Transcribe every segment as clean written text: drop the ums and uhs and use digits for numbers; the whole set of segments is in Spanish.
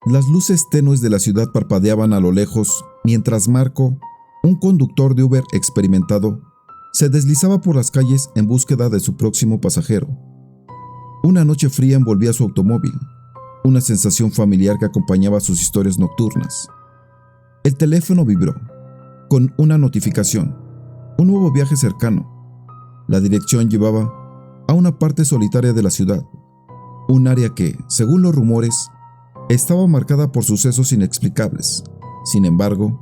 Las luces tenues de la ciudad parpadeaban a lo lejos, mientras Marco, un conductor de Uber experimentado, se deslizaba por las calles en búsqueda de su próximo pasajero. Una noche fría envolvía su automóvil, una sensación familiar que acompañaba sus historias nocturnas. El teléfono vibró, con una notificación, un nuevo viaje cercano. La dirección llevaba a una parte solitaria de la ciudad, un área que, según los rumores, estaba marcada por sucesos inexplicables. Sin embargo,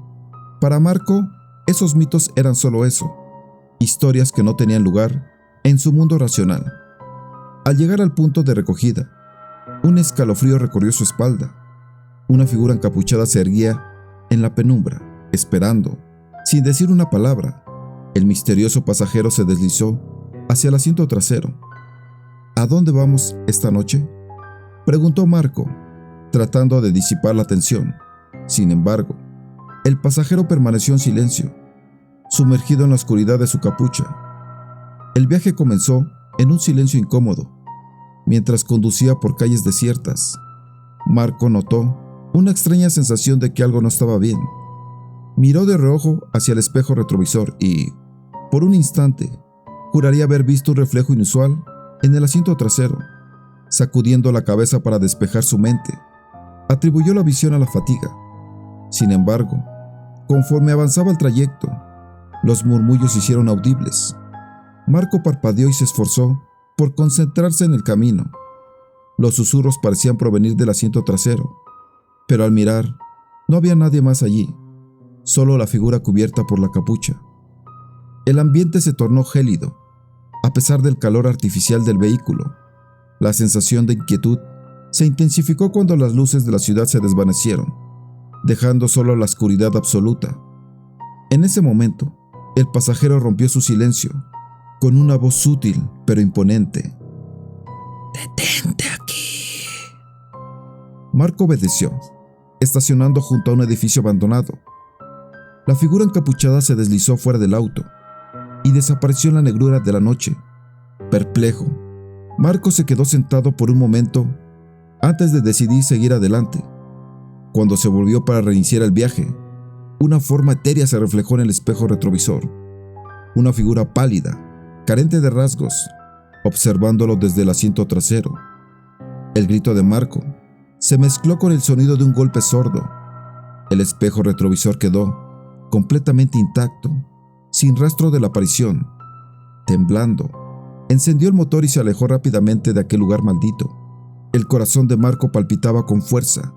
para Marco, esos mitos eran solo eso, historias que no tenían lugar en su mundo racional. Al llegar al punto de recogida, un escalofrío recorrió su espalda. Una figura encapuchada se erguía en la penumbra, esperando, sin decir una palabra. El misterioso pasajero se deslizó hacia el asiento trasero. ¿A dónde vamos esta noche?, preguntó Marco, tratando de disipar la tensión. Sin embargo, el pasajero permaneció en silencio, sumergido en la oscuridad de su capucha. El viaje comenzó en un silencio incómodo. Mientras conducía por calles desiertas, Marco notó una extraña sensación de que algo no estaba bien. Miró de reojo hacia el espejo retrovisor y, por un instante, juraría haber visto un reflejo inusual en el asiento trasero. Sacudiendo la cabeza para despejar su mente, atribuyó la visión a la fatiga. Sin embargo, conforme avanzaba el trayecto, los murmullos se hicieron audibles. Marco parpadeó y se esforzó por concentrarse en el camino. Los susurros parecían provenir del asiento trasero, pero al mirar, no había nadie más allí, solo la figura cubierta por la capucha. El ambiente se tornó gélido, a pesar del calor artificial del vehículo. La sensación de inquietud se intensificó cuando las luces de la ciudad se desvanecieron, dejando solo la oscuridad absoluta. En ese momento, el pasajero rompió su silencio con una voz sutil pero imponente. «Detente aquí». Marco obedeció, estacionando junto a un edificio abandonado. La figura encapuchada se deslizó fuera del auto y desapareció en la negrura de la noche. Perplejo, Marco se quedó sentado por un momento antes de decidir seguir adelante. Cuando se volvió para reiniciar el viaje, una forma etérea se reflejó en el espejo retrovisor. Una figura pálida, carente de rasgos, observándolo desde el asiento trasero. El grito de Marco se mezcló con el sonido de un golpe sordo. El espejo retrovisor quedó completamente intacto, sin rastro de la aparición. Temblando, encendió el motor y se alejó rápidamente de aquel lugar maldito. El corazón de Marco palpitaba con fuerza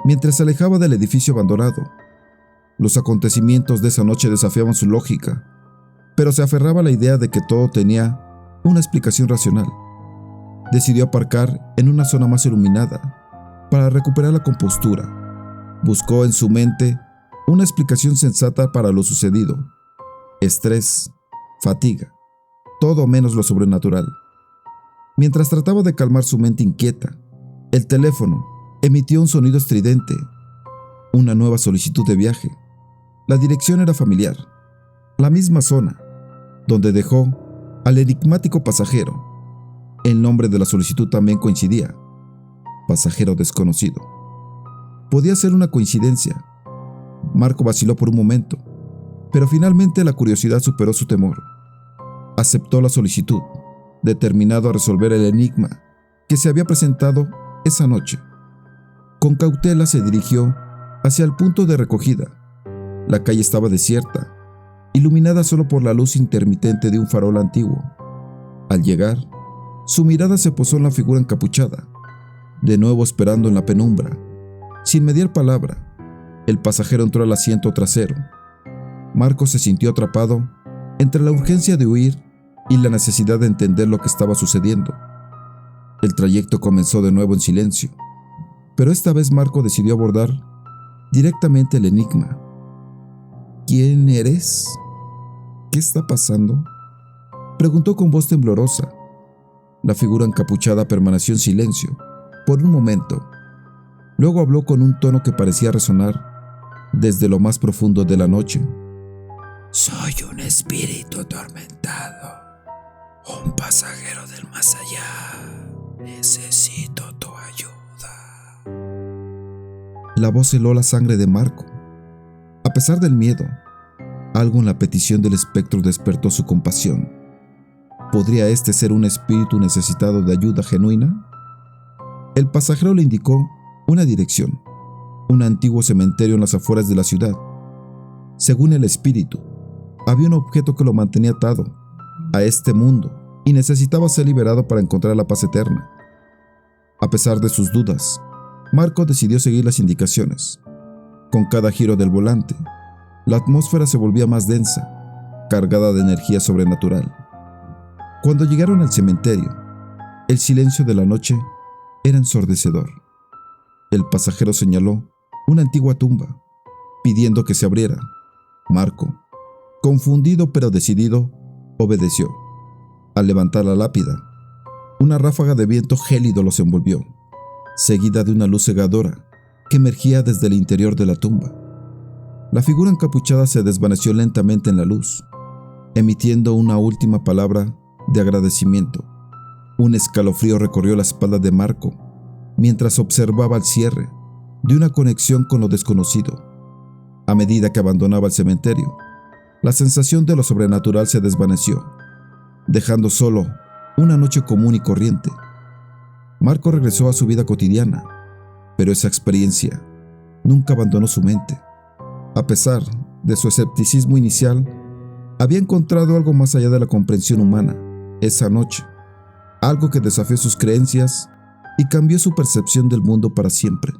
mientras se alejaba del edificio abandonado. Los acontecimientos de esa noche desafiaban su lógica, pero se aferraba a la idea de que todo tenía una explicación racional. Decidió aparcar en una zona más iluminada para recuperar la compostura. Buscó en su mente una explicación sensata para lo sucedido. Estrés, fatiga, todo menos lo sobrenatural. Mientras trataba de calmar su mente inquieta, el teléfono emitió un sonido estridente. Una nueva solicitud de viaje. La dirección era familiar, la misma zona donde dejó al enigmático pasajero. El nombre de la solicitud también coincidía: pasajero desconocido. Podía ser una coincidencia. Marco vaciló por un momento, pero finalmente la curiosidad superó su temor. Aceptó la solicitud, determinado a resolver el enigma que se había presentado esa noche. Con cautela se dirigió hacia el punto de recogida. La calle estaba desierta, iluminada solo por la luz intermitente de un farol antiguo. Al llegar, su mirada se posó en la figura encapuchada, de nuevo esperando en la penumbra. Sin mediar palabra, el pasajero entró al asiento trasero. Marco se sintió atrapado entre la urgencia de huir y la necesidad de entender lo que estaba sucediendo. El trayecto comenzó de nuevo en silencio, pero esta vez Marco decidió abordar directamente el enigma. ¿Quién eres? ¿Qué está pasando?, preguntó con voz temblorosa. La figura encapuchada permaneció en silencio por un momento. Luego habló con un tono que parecía resonar desde lo más profundo de la noche. Soy un espíritu atormentado, un pasajero del más allá. Necesito tu ayuda. La voz heló la sangre de Marco. A pesar del miedo, algo en la petición del espectro despertó su compasión. ¿Podría este ser un espíritu necesitado de ayuda genuina? El pasajero le indicó una dirección, un antiguo cementerio en las afueras de la ciudad. Según el espíritu, había un objeto que lo mantenía atado a este mundo y necesitaba ser liberado para encontrar la paz eterna. A pesar de sus dudas, Marco decidió seguir las indicaciones. Con cada giro del volante, la atmósfera se volvía más densa, cargada de energía sobrenatural. Cuando llegaron al cementerio, el silencio de la noche era ensordecedor. El pasajero señaló una antigua tumba, pidiendo que se abriera. Marco, confundido pero decidido, obedeció. Al levantar la lápida, una ráfaga de viento gélido los envolvió, seguida de una luz cegadora que emergía desde el interior de la tumba. La figura encapuchada se desvaneció lentamente en la luz, emitiendo una última palabra de agradecimiento. Un escalofrío recorrió la espalda de Marco mientras observaba el cierre de una conexión con lo desconocido. A medida que abandonaba el cementerio, la sensación de lo sobrenatural se desvaneció, dejando solo una noche común y corriente. Marco regresó a su vida cotidiana, pero esa experiencia nunca abandonó su mente. A pesar de su escepticismo inicial, había encontrado algo más allá de la comprensión humana esa noche, algo que desafió sus creencias y cambió su percepción del mundo para siempre.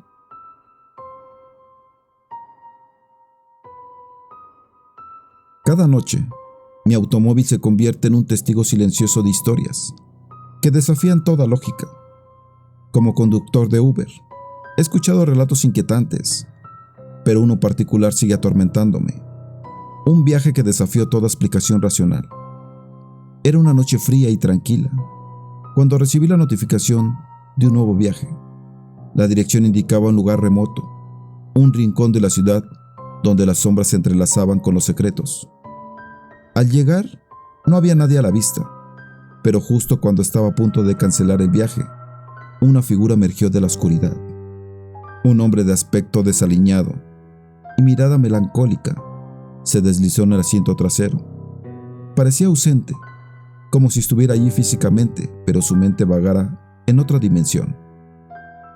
Cada noche, mi automóvil se convierte en un testigo silencioso de historias que desafían toda lógica. Como conductor de Uber, he escuchado relatos inquietantes, pero uno particular sigue atormentándome. Un viaje que desafió toda explicación racional. Era una noche fría y tranquila, cuando recibí la notificación de un nuevo viaje. La dirección indicaba un lugar remoto, un rincón de la ciudad donde las sombras se entrelazaban con los secretos. Al llegar, no había nadie a la vista, pero justo cuando estaba a punto de cancelar el viaje, una figura emergió de la oscuridad. Un hombre de aspecto desaliñado y mirada melancólica se deslizó en el asiento trasero. Parecía ausente, como si estuviera allí físicamente, pero su mente vagara en otra dimensión.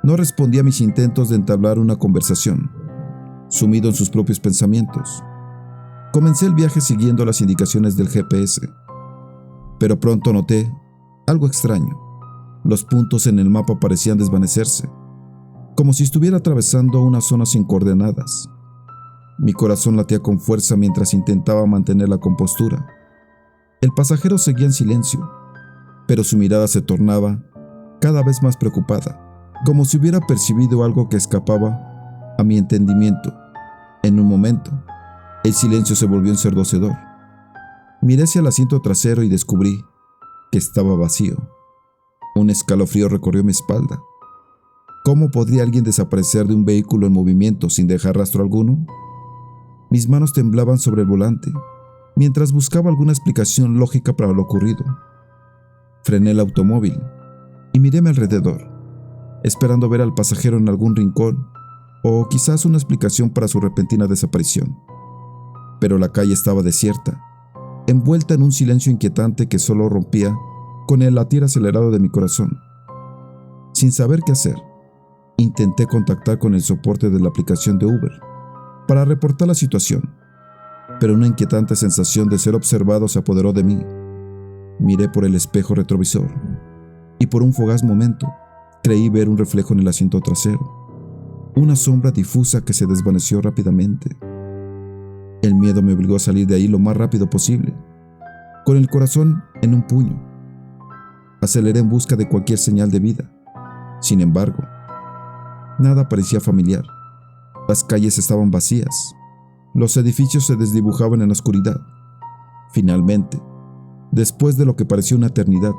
No respondía a mis intentos de entablar una conversación, sumido en sus propios pensamientos. Comencé el viaje siguiendo las indicaciones del GPS, pero pronto noté algo extraño. Los puntos en el mapa parecían desvanecerse, como si estuviera atravesando una zona sin coordenadas. Mi corazón latía con fuerza mientras intentaba mantener la compostura. El pasajero seguía en silencio, pero su mirada se tornaba cada vez más preocupada, como si hubiera percibido algo que escapaba a mi entendimiento. En un momento, el silencio se volvió ensordecedor. Miré hacia el asiento trasero y descubrí que estaba vacío. Un escalofrío recorrió mi espalda. ¿Cómo podría alguien desaparecer de un vehículo en movimiento sin dejar rastro alguno? Mis manos temblaban sobre el volante, mientras buscaba alguna explicación lógica para lo ocurrido. Frené el automóvil y miré a mi alrededor, esperando ver al pasajero en algún rincón o quizás una explicación para su repentina desaparición. Pero la calle estaba desierta, envuelta en un silencio inquietante que solo rompía con el latir acelerado de mi corazón. Sin saber qué hacer, intenté contactar con el soporte de la aplicación de Uber para reportar la situación, pero una inquietante sensación de ser observado se apoderó de mí. Miré por el espejo retrovisor y por un fugaz momento creí ver un reflejo en el asiento trasero, una sombra difusa que se desvaneció rápidamente. El miedo me obligó a salir de ahí lo más rápido posible, con el corazón en un puño. Aceleré en busca de cualquier señal de vida. Sin embargo, nada parecía familiar. Las calles estaban vacías. Los edificios se desdibujaban en la oscuridad. Finalmente, después de lo que pareció una eternidad,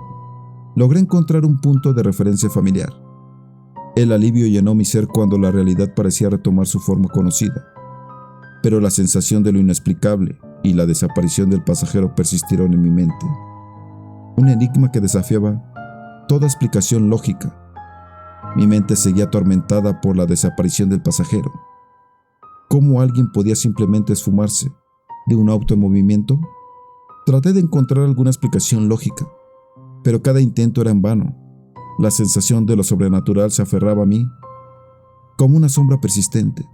logré encontrar un punto de referencia familiar. El alivio llenó mi ser cuando la realidad parecía retomar su forma conocida. Pero la sensación de lo inexplicable y la desaparición del pasajero persistieron en mi mente. Un enigma que desafiaba toda explicación lógica. Mi mente seguía atormentada por la desaparición del pasajero. ¿Cómo alguien podía simplemente esfumarse de un auto en movimiento? Traté de encontrar alguna explicación lógica, pero cada intento era en vano. La sensación de lo sobrenatural se aferraba a mí como una sombra persistente.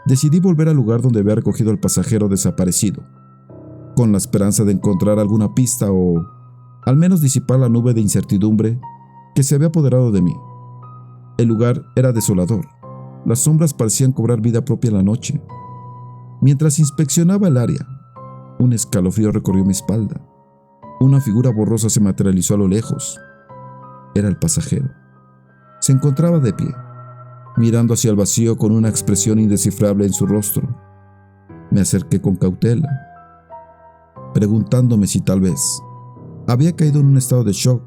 Decidí volver al lugar donde había recogido al pasajero desaparecido, con la esperanza de encontrar alguna pista o al menos disipar la nube de incertidumbre que se había apoderado de mí. El lugar era desolador. Las sombras parecían cobrar vida propia en la noche. Mientras inspeccionaba el área, un escalofrío recorrió mi espalda. Una figura borrosa se materializó a lo lejos. Era el pasajero. Se encontraba de pie, mirando hacia el vacío con una expresión indescifrable en su rostro. Me acerqué con cautela, preguntándome si tal vez había caído en un estado de shock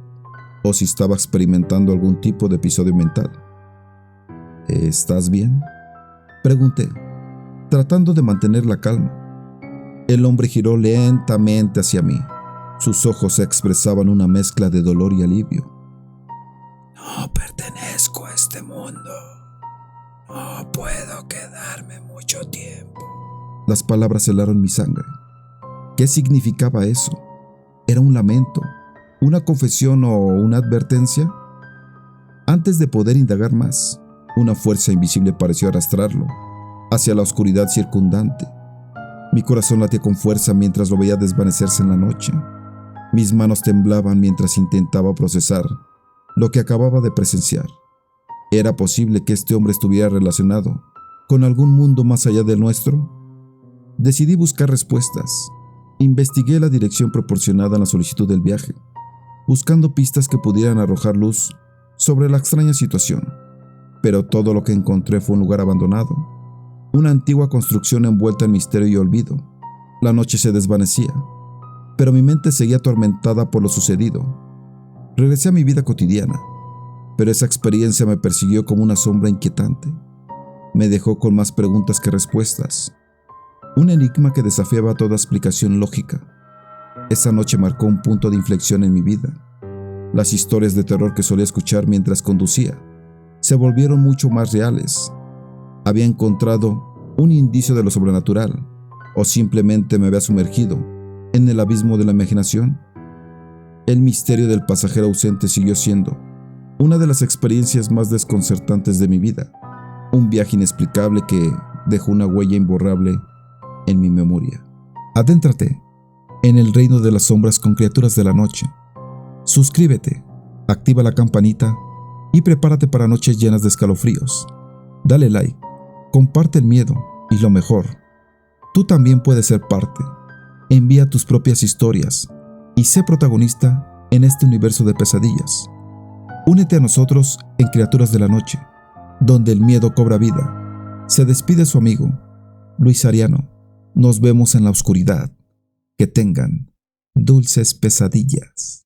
o si estaba experimentando algún tipo de episodio mental. ¿Estás bien?, pregunté, tratando de mantener la calma. El hombre giró lentamente hacia mí. Sus ojos expresaban una mezcla de dolor y alivio. No pertenezco a este mundo. No puedo quedarme mucho tiempo. Las palabras helaron mi sangre. ¿Qué significaba eso? ¿Era un lamento, una confesión o una advertencia? Antes de poder indagar más, una fuerza invisible pareció arrastrarlo hacia la oscuridad circundante. Mi corazón latía con fuerza mientras lo veía desvanecerse en la noche. Mis manos temblaban mientras intentaba procesar lo que acababa de presenciar. ¿Era posible que este hombre estuviera relacionado con algún mundo más allá del nuestro? Decidí buscar respuestas. Investigué la dirección proporcionada en la solicitud del viaje, buscando pistas que pudieran arrojar luz sobre la extraña situación. Pero todo lo que encontré fue un lugar abandonado, una antigua construcción envuelta en misterio y olvido. La noche se desvanecía, pero mi mente seguía atormentada por lo sucedido. Regresé a mi vida cotidiana, pero esa experiencia me persiguió como una sombra inquietante. Me dejó con más preguntas que respuestas. Un enigma que desafiaba toda explicación lógica. Esa noche marcó un punto de inflexión en mi vida. Las historias de terror que solía escuchar mientras conducía se volvieron mucho más reales. Había encontrado un indicio de lo sobrenatural, o simplemente me había sumergido en el abismo de la imaginación. El misterio del pasajero ausente siguió siendo una de las experiencias más desconcertantes de mi vida, un viaje inexplicable que dejó una huella imborrable en mi memoria. Adéntrate en el reino de las sombras con criaturas de la noche. Suscríbete, activa la campanita y prepárate para noches llenas de escalofríos. Dale like, comparte el miedo y lo mejor, tú también puedes ser parte. Envía tus propias historias y sé protagonista en este universo de pesadillas. Únete a nosotros en Criaturas de la Noche, donde el miedo cobra vida. Se despide su amigo, Luis Ariano. Nos vemos en la oscuridad. Que tengan dulces pesadillas.